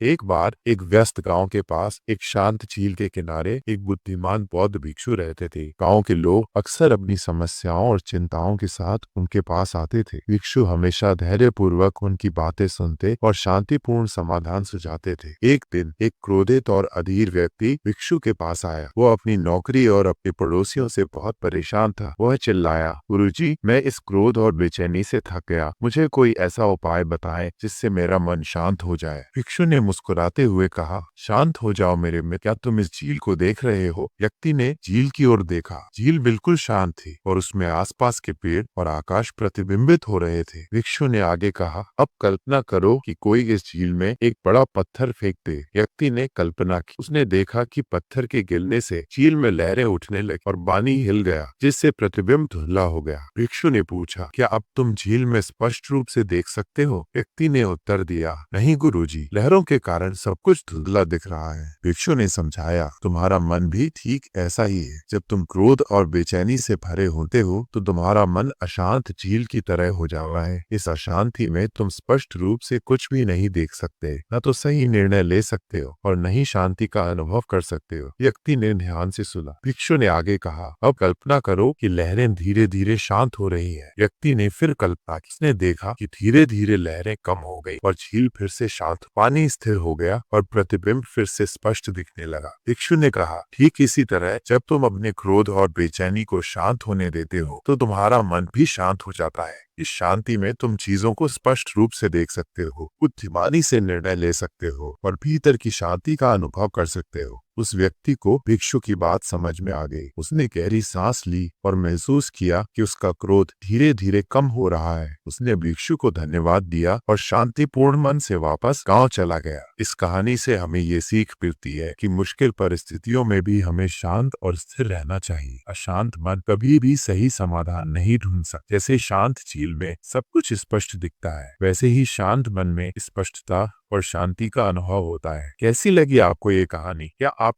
एक बार एक व्यस्त गांव के पास एक शांत झील के किनारे एक बुद्धिमान बौद्ध भिक्षु रहते थे। गांव के लोग अक्सर अपनी समस्याओं और चिंताओं के साथ उनके पास आते थे। भिक्षु हमेशा धैर्य पूर्वक उनकी बातें सुनते और शांतिपूर्ण समाधान सुझाते थे। एक दिन एक क्रोधित और अधीर व्यक्ति भिक्षु के पास आया। वो अपनी नौकरी और अपने पड़ोसियों से बहुत परेशान था। वह चिल्लाया, गुरुजी, मैं इस क्रोध और बेचैनी से थक गया। मुझे कोई ऐसा उपाय बताएं जिससे मेरा मन शांत हो जाए। भिक्षु ने मुस्कुराते हुए कहा, शांत हो जाओ मेरे मित्र, क्या तुम इस झील को देख रहे हो? व्यक्ति ने झील की ओर देखा। झील बिल्कुल शांत थी और उसमें आसपास के पेड़ और आकाश प्रतिबिंबित हो रहे थे। भिक्षु ने आगे कहा, अब कल्पना करो कि कोई इस झील में एक बड़ा पत्थर फेंक दे। व्यक्ति ने कल्पना की। उसने देखा कि पत्थर के गिरने से झील में लहरें उठने लगी और पानी हिल गया, जिससे प्रतिबिंब धुंधला हो गया। भिक्षु ने पूछा, क्या अब तुम झील में स्पष्ट रूप से देख सकते हो? व्यक्ति ने उत्तर दिया, नहीं गुरुजी, लहरों के कारण सब कुछ धुंधला दिख रहा है। भिक्षु ने समझाया, तुम्हारा मन भी ठीक ऐसा ही है। जब तुम क्रोध और बेचैनी से भरे होते हो तो तुम्हारा मन अशांत झील की तरह हो जाता है। इस अशांति में तुम स्पष्ट रूप से कुछ भी नहीं देख सकते, न तो सही निर्णय ले सकते हो और न ही शांति का अनुभव कर सकते हो। व्यक्ति ने ध्यान से सुना। भिक्षु ने आगे कहा, अब कल्पना करो कि लहरें धीरे धीरे शांत हो रही है। व्यक्ति ने फिर कल्पना की। उसने देखा कि धीरे धीरे लहरें कम हो गई और झील फिर से शांत, पानी स्थिर हो गया और प्रतिबिंब फिर से स्पष्ट दिखने लगा। भिक्षु ने कहा, ठीक इसी तरह जब तुम अपने क्रोध और बेचैनी को शांत होने देते हो तो तुम्हारा मन भी शांत हो जाता है। इस शांति में तुम चीजों को स्पष्ट रूप से देख सकते हो, बुद्धिमानी से निर्णय ले सकते हो और भीतर की शांति का अनुभव कर सकते हो। उस व्यक्ति को भिक्षु की बात समझ में आ गई। उसने गहरी सांस ली और महसूस किया कि उसका क्रोध धीरे धीरे कम हो रहा है। उसने भिक्षु को धन्यवाद दिया और शांतिपूर्ण मन से वापस गांव चला गया। इस कहानी से हमें ये सीख मिलती है कि मुश्किल परिस्थितियों में भी हमें शांत और स्थिर रहना चाहिए। अशांत मन कभी भी सही समाधान नहीं ढूंढ सकता। जैसे शांत झील में सब कुछ स्पष्ट दिखता है, वैसे ही शांत मन में स्पष्टता और शांति का अनुभव होता है। कैसी लगी आपको ये कहानी? क्या आप